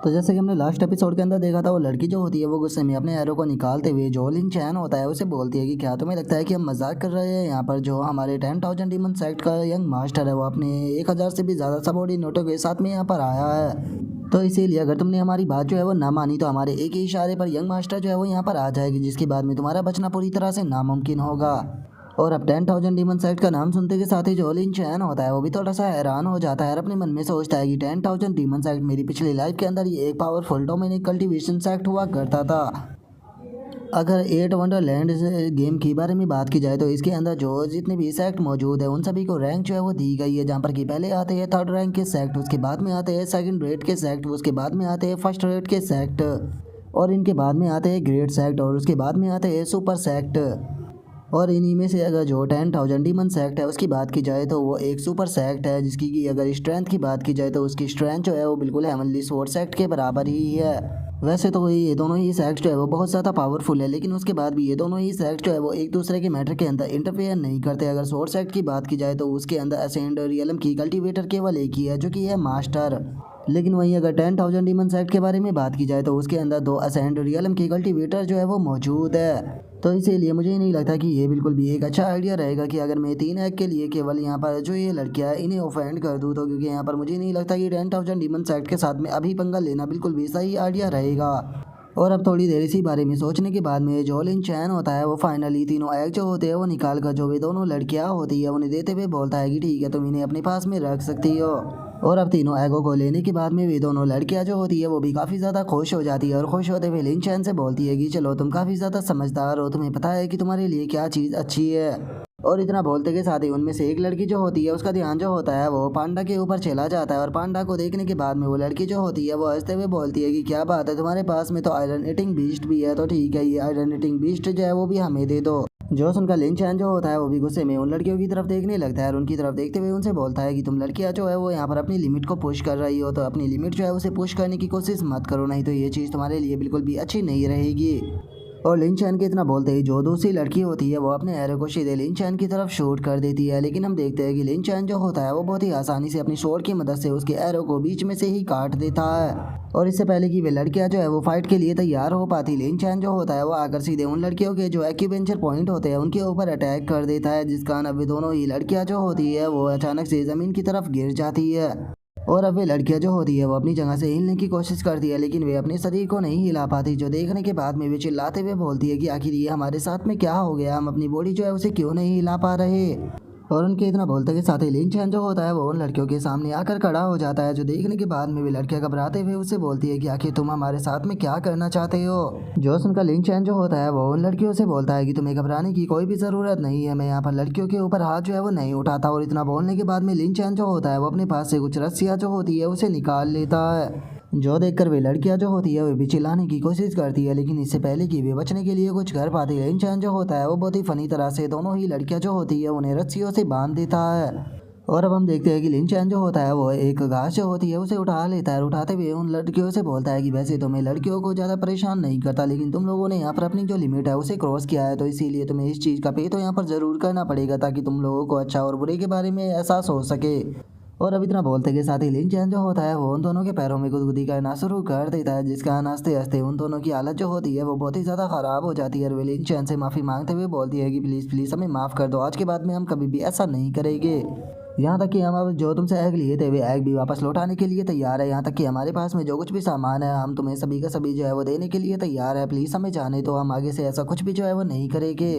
तो जैसे कि हमने लास्ट एपिसोड के अंदर देखा था, वो लड़की जो होती है वो गुस्से में अपने एरो को निकालते हुए जो लिन चैन होता है उसे बोलती है कि क्या तुम्हें लगता है कि हम मजाक कर रहे हैं। यहाँ पर जो हमारे 10,000 डीमन सेक्ट का यंग मास्टर है वो अपने 1,000 से भी ज़्यादा सबऑर्डिनेटों के साथ में यहाँ पर आया है। तो इसीलिए अगर तुमने हमारी बात जो है वो ना मानी तो हमारे एक ही इशारे पर यंग मास्टर जो है वो यहाँ पर आ जाएगी, जिसके बाद में तुम्हारा बचना पूरी तरह से नामुमकिन होगा। और अब 10,000 डीमन सेट का नाम सुनते के साथ ही जो लिन चैन होता है वो भी थोड़ा सा हैरान हो जाता है और अपने मन में सोचता है कि 10,000 डीमन सेट मेरी पिछली लाइफ के अंदर ये एक पावरफुल डोमिनिक कल्टीवेशन सेक्ट हुआ करता था। अगर एट वंडरलैंड गेम के बारे में बात की जाए तो इसके अंदर जो जितने भी सेक्ट मौजूद है उन सभी को रैंक जो है वो दी गई है, जहाँ पर कि पहले आते हैं थर्ड रैंक के सेक्ट, उसके बाद में आते हैं सेकंड रेट के सेक्ट, उसके बाद में आते हैं फर्स्ट रेट के सेक्ट, और इनके बाद में आते हैं ग्रेट सेक्ट, और उसके बाद में आते हैं सुपर सेक्ट। और इन्हीं में से अगर जो 10,000 डीमन सेक्ट है उसकी बात की जाए तो वो एक सुपर सेक्ट है, जिसकी की अगर स्ट्रेंथ की बात की जाए तो उसकी स्ट्रेंथ जो है वो बिल्कुल हेवनली स्वॉर्ड सेक्ट के बराबर ही है। वैसे तो ये दोनों ही सेक्ट जो है वो बहुत ज़्यादा पावरफुल है, लेकिन उसके बाद भी ये दोनों ही सेक्ट जो है वो एक दूसरे के मैटर के अंदर इंटरफेयर नहीं करते। अगर स्वॉर्ड सेक्ट की बात की जाए तो उसके अंदर असेंड रियलम की कल्टीवेटर केवल एक ही है, जो कि है मास्टर। लेकिन वहीं अगर 10,000 डीमन सेक्ट के बारे में बात की जाए तो उसके अंदर दो असेंड रियलम की कल्टीवेटर जो है वो मौजूद है। तो इसीलिए मुझे नहीं लगता कि ये बिल्कुल भी एक अच्छा आइडिया रहेगा कि अगर मैं 3 एग के लिए केवल यहाँ पर जो ये लड़कियाँ है इन्हें ऑफेंड कर दूँ, तो क्योंकि यहाँ पर मुझे नहीं लगता कि 10,000 डीमन सेक्ट के साथ में अभी पंगा लेना बिल्कुल भी सही आइडिया रहेगा। और अब थोड़ी देर इसी बारे में सोचने के बाद में जो लिन चैन होता है वो फाइनली तीनों एग जो होते हैं वो निकाल कर जो वे दोनों लड़कियां होती है उन्हें देते हुए बोलता है कि ठीक है, तुम इन्हें अपने पास में रख सकती हो। और अब तीनों एगों को लेने के बाद में वे दोनों लड़कियां जो होती है वो भी काफ़ी ज़्यादा खुश हो जाती है, और खुश होते हुए लिन चैन से बोलती है कि चलो तुम काफ़ी ज़्यादा समझदार हो, तुम्हें पता है कि तुम्हारे लिए क्या चीज़ अच्छी है। और इतना बोलते के साथ ही उनमें से एक लड़की जो होती है उसका ध्यान जो होता है वो पांडा के ऊपर चला जाता है, और पांडा को देखने के बाद में वो लड़की जो होती है वो हंसते हुए बोलती है कि क्या बात है, तुम्हारे पास में तो आयरन ईटिंग बीस्ट भी है, तो ठीक है ये आयरन ईटिंग बीस्ट जो है वो भी हमें दे दो। जो उनका लिन चैन जो होता है वो भी गुस्से में उन लड़कियों की तरफ देखने लगता है और उनकी तरफ देखते हुए उनसे बोलता है कि तुम लड़कियां जो है वो यहाँ पर अपनी लिमिट को पुश कर रही हो, तो अपनी लिमिट जो है उसे पुश करने की कोशिश मत करो, नहीं तो ये चीज़ तुम्हारे लिए बिल्कुल भी अच्छी नहीं रहेगी। और लिन चैन के इतना बोलते ही जो दूसरी लड़की होती है वो अपने एरो को सीधे लिन चैन की तरफ शूट कर देती है, लेकिन हम देखते हैं कि लिन चैन जो होता है वो बहुत ही आसानी से अपनी शॉट की मदद से उसके एरो को बीच में से ही काट देता है। और इससे पहले कि वे लड़कियां जो है वो फाइट के लिए तैयार हो पाती, लिन चैन जो होता है वो आकर सीधे उन लड़कियों के जो एक्यूपेंचर पॉइंट होते हैं उनके ऊपर अटैक कर देता है, जिस कारण अब वे दोनों ही लड़कियां जो होती है वो अचानक से ज़मीन की तरफ गिर जाती है। और अब वे लड़कियां जो होती है वो अपनी जगह से हिलने की कोशिश करती है, लेकिन वे अपने शरीर को नहीं हिला पाती, जो देखने के बाद में वे चिल्लाते हुए बोलती है कि आखिर ये हमारे साथ में क्या हो गया, हम अपनी बॉडी जो है उसे क्यों नहीं हिला पा रहे। और उनके इतना बोलते के साथ ही लिन चैन जो होता है वो उन लड़कियों के सामने आकर खड़ा हो जाता है, जो देखने के बाद में वे लड़कियां घबराते हुए उससे बोलती है कि आखिर तुम हमारे साथ में क्या करना चाहते हो। जो सुनकर लिन चैन जो होता है वो उन लड़कियों से बोलता है कि तुम्हें घबराने की कोई भी ज़रूरत नहीं है, मैं यहाँ पर लड़कियों के ऊपर हाथ जो है वो नहीं उठाता। और इतना बोलने के बाद में लिन चैन जो होता है वो अपने पास से कुछ रस्सियाँ जो होती है उसे निकाल लेता है, जो देखकर वे लड़कियां जो होती है वे भी चिल्लाने की कोशिश करती है, लेकिन इससे पहले कि वे बचने के लिए कुछ कर पाती है, लिन चैन जो होता है वो बहुत ही फनी तरह से दोनों ही लड़कियां जो होती है उन्हें रस्सियों से बांध देता है। और अब हम देखते हैं कि लिन चैन जो होता है वो एक घास जो होती है उसे उठा लेता है, और उठाते हुए उन लड़कियों से बोलता है कि वैसे तो मैं लड़कियों को ज़्यादा परेशान नहीं करता, लेकिन तुम लोगों ने यहाँ पर अपनी जो लिमिट है उसे क्रॉस किया है, तो इसीलिए तुम्हें इस चीज़ का पे तो यहाँ पर ज़रूर करना पड़ेगा, ताकि तुम लोगों को अच्छा और बुरे के बारे में एहसास हो सके। और अब इतना बोलते के साथ ही लिन चैन जो होता है वो उन दोनों के पैरों में गुदगुदी करना शुरू कर देता है, जिसका हंसते हंसते उन दोनों की हालत जो होती है वो बहुत ही ज़्यादा ख़राब हो जाती है, और वे लिन चैन से माफ़ी मांगते हुए बोलती है कि प्लीज़ प्लीज़ हमें माफ़ कर दो, आज के बाद में हम कभी भी ऐसा नहीं करेंगे। यहाँ तक कि हम अब जो तुमसे एग लिए थे वे एग भी वापस लौटाने के लिए तैयार है, यहाँ तक कि हमारे पास में जो कुछ भी सामान है हम तुम्हें सभी का सभी जो है वो देने के लिए तैयार है, प्लीज़ हमें जाने दो, हम आगे से ऐसा कुछ भी जो है वो नहीं करेंगे।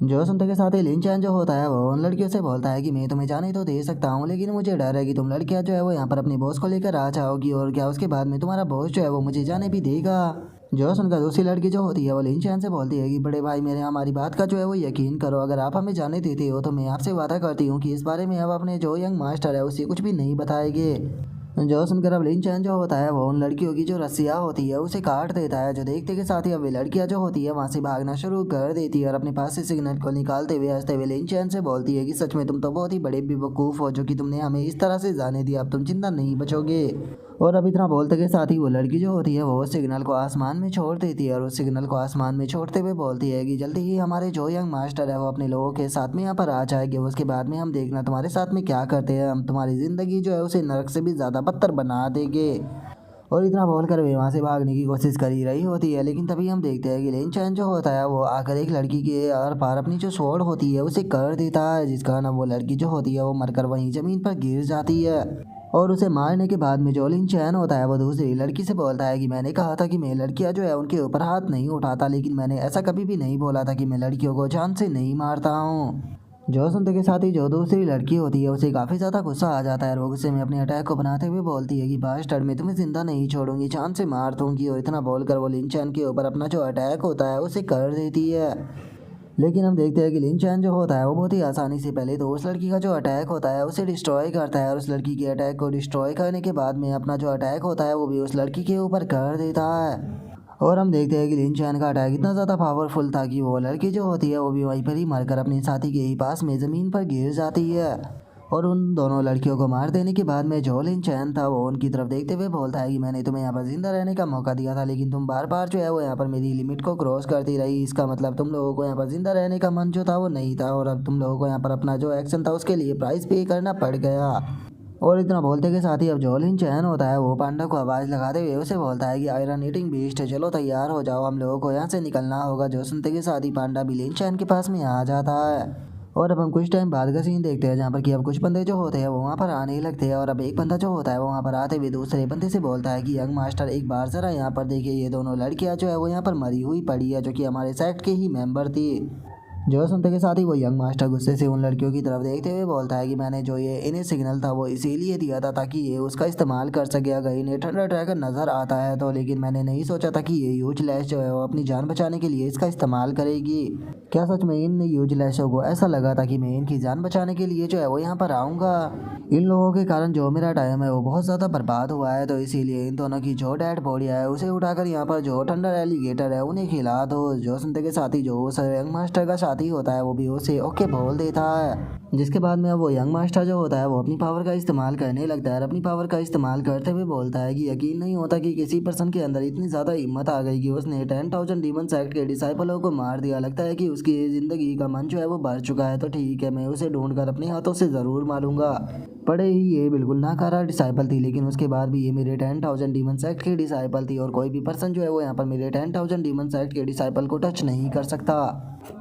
जो सुनते के साथ ही लिन चैन जो होता है वो उन लड़कियों से बोलता है कि मैं तुम्हें जाने तो दे सकता हूँ, लेकिन मुझे डर है कि तुम लड़कियाँ जो है वो यहाँ पर अपनी बॉस को लेकर आ जाओगी, और क्या उसके बाद में तुम्हारा बॉस जो है वो मुझे जाने भी देगा। जो सुनकर दूसरी लड़की जो होती है वो लिन चैन से बोलती है कि बड़े भाई मेरे हमारी बात का जो है वो यकीन करो, अगर आप हमें जाने देते हो तो मैं आपसे वादा करती हूँ कि इस बारे में अब अपने जो यंग मास्टर है उसे कुछ भी नहीं बताएंगे। जो सुनकर अब लिन चैन जो होता है वो उन लड़कियों की जो रस्सियाँ होती है उसे काट देता है, जो देखते के साथ ही अब वे लड़कियाँ जो होती है वहाँ से भागना शुरू कर देती है, और अपने पास से सिग्नल को निकालते हुए हंसते हुए लिन चैन से बोलती है कि सच में तुम तो बहुत ही बड़े बेवकूफ़ हो, जो कि तुमने हमें इस तरह से जाने दिया, अब तुम चिंता नहीं बचोगे। और अब इतना बोलते के साथ ही वो लड़की जो होती है वो सिग्नल को आसमान में छोड़ देती है, और उस सिग्नल को आसमान में छोड़ते हुए बोलती है कि जल्दी ही हमारे जो यंग मास्टर है वो अपने लोगों के साथ में यहाँ पर आ जाएंगे, उसके बाद में हम देखना तुम्हारे साथ में क्या करते हैं, हम तुम्हारी ज़िंदगी जो है उसे नरक से भी ज़्यादा बदतर बना देंगे। और इतना बोलकर वे वहाँ से भागने की कोशिश कर ही रही होती है, लेकिन तभी हम देखते हैं कि लिन चैन जो होता है वो आकर एक लड़की के आर पार अपनी जो स्वॉर्ड होती है उसे कर देता है, जिस कारण वो लड़की जो होती है वो मरकर वहीं जमीन पर गिर जाती है। और उसे मारने के बाद में जो लिन चैन होता है वो दूसरी लड़की से बोलता है कि मैंने कहा था कि मैं लड़कियां जो है उनके ऊपर हाथ नहीं उठाता, लेकिन मैंने ऐसा कभी भी नहीं बोला था कि मैं लड़कियों को जान से नहीं मारता हूँ। जो सुनते के साथ ही जो दूसरी लड़की होती है उसे काफ़ी ज़्यादा गुस्सा आ जाता है और वो गुस्से में अपने अटैक को बनाते हुए बोलती है कि बास्टर्ड मैं तुम्हें जिंदा नहीं छोड़ूंगी, जान से मार दूंगी। और इतना बोलकर वो लिन चैन के ऊपर अपना जो अटैक होता है उसे कर देती है। लेकिन हम देखते हैं कि लिन चैन जो होता है वो बहुत ही आसानी से पहले तो उस लड़की का जो अटैक होता है उसे डिस्ट्रॉय करता है, और उस लड़की के अटैक को डिस्ट्रॉय करने के बाद में अपना जो अटैक होता है वो भी उस लड़की के ऊपर कर देता है। और हम देखते हैं कि लिन चैन का अटैक इतना ज़्यादा पावरफुल था कि वो लड़की जो होती है वो भी वहीं पर ही मरकर अपने साथी के ही पास में ज़मीन पर गिर जाती है। और उन दोनों लड़कियों को मार देने के बाद में जो लिन चैन था वो उनकी तरफ देखते हुए बोलता है कि मैंने तुम्हें यहाँ पर जिंदा रहने का मौका दिया था, लेकिन तुम बार बार जो है वो यहाँ पर मेरी लिमिट को क्रॉस करती रही। इसका मतलब तुम लोगों को यहाँ पर जिंदा रहने का मन जो था वो नहीं था, और अब तुम लोगों को यहाँ पर अपना जो एक्शन था उसके लिए प्राइस पे करना पड़ गया। और इतना बोलते के साथ ही अब जो लिन चैन होता है वो पांडा को आवाज़ लगाते हुए उसे बोलता है कि आयरन ईटिंग बीस्ट चलो तैयार हो जाओ, हम लोगों को यहाँ से निकलना होगा। जो सुनते के साथ ही पांडा भी लिन चैन के पास में आ जाता है। और अब हम कुछ टाइम बाद का सीन देखते हैं जहाँ पर कि अब कुछ बंदे जो होते हैं वो वहाँ पर आने लगते हैं, और अब एक बंदा जो होता है वो वहाँ पर आते हुए दूसरे बंदे से बोलता है कि यंग मास्टर एक बार ज़रा यहाँ पर देखिए, ये दोनों लड़कियाँ जो है वो यहाँ पर मरी हुई पड़ी है, जो कि हमारे सेक्ट के ही मेंबर थी। जो सुनते के साथ ही वो यंग मास्टर गुस्से से उन लड़कियों की तरफ देखते हुए बोलता है कि मैंने जो ये इन्हें सिग्नल था वो इसीलिए दिया था ताकि ये उसका इस्तेमाल कर सके अगर इन्हें थंडर ड्रैगन नज़र आता है तो, लेकिन मैंने नहीं सोचा था कि ये यूज लैश जो है वो अपनी जान बचाने के लिए इसका इस्तेमाल करेगी। क्या सच में इन यूज लैशों को ऐसा लगा था कि मैं इनकी जान बचाने के लिए जो है वो यहाँ पर आऊँगा? इन लोगों के कारण जो मेरा टाइम है वो बहुत ज़्यादा बर्बाद हुआ है, तो इसीलिए इन दोनों की जो डेड बॉडी है उसे उठाकर यहाँ पर जो थंडर एलिगेटर है उन्हें खिला दो। जो सुनते के साथ ही जो उस यंग मास्टर का साथी होता है वो भी उसे ओके बोल देता है, जिसके बाद में वो यंग मास्टर जो होता है वो अपनी पावर का इस्तेमाल करने लगता है। और अपनी पावर का इस्तेमाल करते हुए बोलता है कि यकीन नहीं होता कि किसी पर्सन के अंदर इतनी ज़्यादा हिम्मत आ गई कि उसने 10,000 डीमन सेक्ट के डिसाइपलों को मार दिया। लगता है कि उसकी ज़िंदगी का मन जो है वो भर चुका है, तो ठीक है मैं उसे ढूंढ कर अपने हाथों से ज़रूर मारूंगा। पड़े ही ये बिल्कुल नाकारा डिसाइपल थी, लेकिन उसके बाद भी ये मेरे 10,000 डीमन सेक्ट की डिसाइपल थी, और कोई भी पर्सन जो है वो यहाँ पर मेरे 10,000 डीमन सेक्ट के डिसाइपल को टच नहीं कर सकता।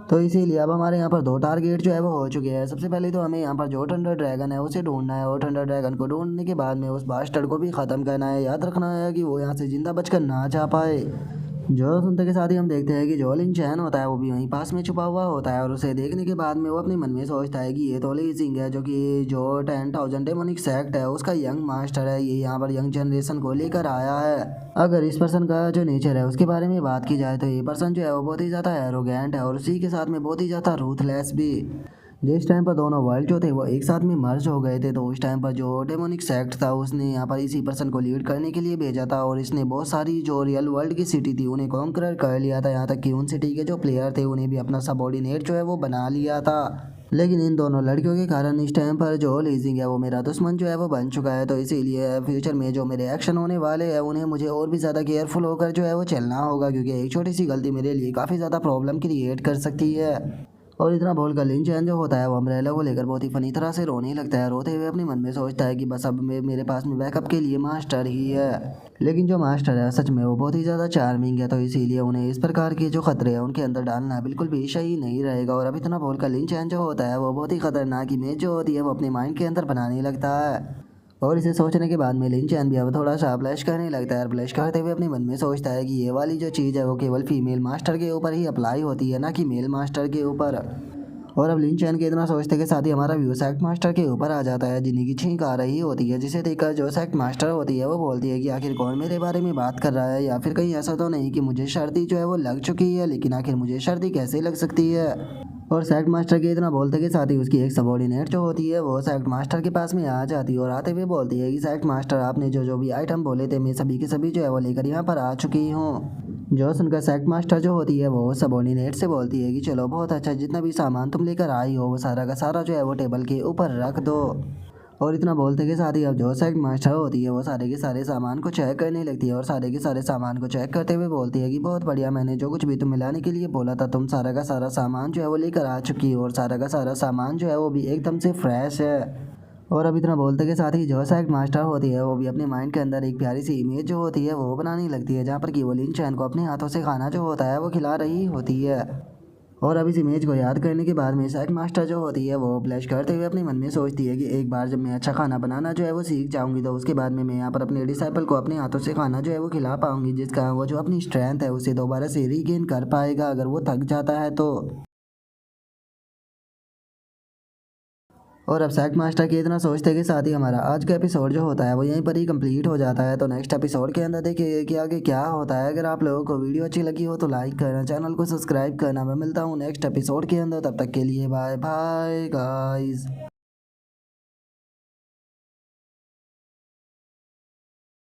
तो इसीलिए अब हमारे यहाँ पर 2 टारगेट जो है वो हो चुके हैं। सबसे पहले तो हमें यहाँ पर जो थंडर ड्रैगन है उसे ढूंढना है, और थंडर ड्रैगन को ढूंढने के बाद में उस बास्टर्ड को भी ख़त्म करना है। याद रखना है कि वो यहाँ से जिंदा बचकर ना जा पाए। जो सुनते के साथ ही हम देखते हैं कि जो लिन चैन होता है वो भी वहीं पास में छुपा हुआ होता है, और उसे देखने के बाद में वो अपने मन में सोचता है कि ये तो ली सिंह है, जो कि जो 10,000 डेमोनिक सेक्ट है उसका यंग मास्टर है। ये यहाँ पर यंग जनरेशन को लेकर आया है। अगर इस पर्सन का जो नेचर है उसके बारे में बात की जाए तो ये पर्सन जो है वो बहुत ही ज़्यादा एरोगेंट है, और उसी के साथ में बहुत ही ज़्यादा रूथलेस भी। जिस टाइम पर दोनों वर्ल्ड जो थे वो एक साथ में मर्ज हो गए थे, तो उस टाइम पर जो डेमोनिक सेक्ट था उसने यहाँ पर इसी पर्सन को लीड करने के लिए भेजा था, और इसने बहुत सारी जो रियल वर्ल्ड की सिटी थी उन्हें कॉन्कर कर लिया था। यहाँ तक कि उन सिटी के जो प्लेयर थे उन्हें भी अपना सबऑर्डिनेट जो है वो बना लिया था। लेकिन इन दोनों लड़कियों के कारण इस टाइम पर जो लीजिंग है वो मेरा दुश्मन जो है वो बन चुका है, तो इसीलिए फ्यूचर में जो मेरे एक्शन होने वाले हैं उन्हें मुझे और भी ज़्यादा केयरफुल होकर जो है वो चलना होगा, क्योंकि एक छोटी सी गलती मेरे लिए काफ़ी ज़्यादा प्रॉब्लम क्रिएट कर सकती है। और इतना बोलकर लिन चैन जो होता है वो अम्ब्रेला को लेकर बहुत ही फनी तरह से रोने लगता है। रोते हुए अपने मन में सोचता है कि बस अब मेरे पास में बैकअप के लिए मास्टर ही है। लेकिन जो मास्टर है सच में वो बहुत ही ज़्यादा चार्मिंग है, तो इसीलिए उन्हें इस प्रकार के जो खतरे हैं उनके अंदर डालना बिल्कुल भी सही नहीं रहेगा। और अब इतना बोलकर लिन चैन जो होता है वो बहुत ही खतरनाक इमेज जो होती है वो अपने माइंड के अंदर बनाने लगता है। और इसे सोचने के बाद में लिन चैन भी अब थोड़ा सा ब्लश करने लगता है, और ब्लश करते हुए अपने मन में सोचता है कि ये वाली जो चीज़ है वो केवल फीमेल मास्टर के ऊपर ही अप्लाई होती है, ना कि मेल मास्टर के ऊपर। और अब लिन चैन के इतना सोचते के साथ ही हमारा व्यू सेक्ट मास्टर के ऊपर आ जाता है, जिन्हीं की छींक आ रही होती है, जिसे देखकर जो सेक्ट मास्टर होती है वो बोलती है कि आखिर कौन मेरे बारे में बात कर रहा है, या फिर कहीं ऐसा तो नहीं कि मुझे सर्दी जो है वो लग चुकी है, लेकिन आखिर मुझे सर्दी कैसे लग सकती है। और सेक्ट मास्टर के इतना बोलते के साथ ही उसकी एक सबऑर्डिनेट जो होती है वो सेक्ट मास्टर के पास में आ जाती है, और आते हुए बोलती है कि सेक्ट मास्टर आपने जो जो भी आइटम बोले थे मैं सभी के सभी जो है वो लेकर यहाँ पर आ चुकी हूँ। जो सुनकर सेक्ट मास्टर जो होती है वो सबऑर्डिनेट से बोलती है कि चलो बहुत अच्छा, जितना भी सामान तुम लेकर आई हो वो सारा का सारा जो है वो टेबल के ऊपर रख दो। और इतना बोलते के साथ ही अब जो सेक्ट मास्टर होती है वो सारे के सारे सामान को चेक करने लगती है, और सारे के सारे सामान को चेक करते हुए बोलती है कि बहुत बढ़िया, मैंने जो कुछ भी तुम्हें लाने के लिए बोला था तुम सारा का सारा सामान जो है वो लेकर आ चुकी हो, और सारा का सारा सामान जो है वो भी एकदम से फ्रेश है। और अब इतना बोलते के साथ ही जो सेक्ट मास्टर होती है वो भी अपने माइंड के अंदर एक प्यारी सी इमेज जो होती है वो बनाने लगती है, जहाँ पर कि वो लिन चैन को अपने हाथों से खाना जो होता है वो खिला रही होती है। और अब इस इमेज को याद करने के बाद में सेक्ट मास्टर जो होती है वो ब्लश करते हुए अपने मन में सोचती है कि एक बार जब मैं अच्छा खाना बनाना जो है वो सीख जाऊंगी तो उसके बाद में मैं यहाँ पर अपने डिसाइपल को अपने हाथों से खाना जो है वो खिला पाऊंगी, जिसका वो जो अपनी स्ट्रेंथ है उसे दोबारा से रीगेन कर पाएगा अगर वो थक जाता है तो। और अब सैक मास्टर के इतना सोचते के साथ ही हमारा आज का एपिसोड जो होता है वो यहीं पर ही कंप्लीट हो जाता है। तो नेक्स्ट एपिसोड के अंदर देखिए कि आगे क्या होता है। अगर आप लोगों को वीडियो अच्छी लगी हो तो लाइक करना, चैनल को सब्सक्राइब करना। मैं मिलता हूँ नेक्स्ट एपिसोड के अंदर, तब तक के लिए बाय बाय गाइस।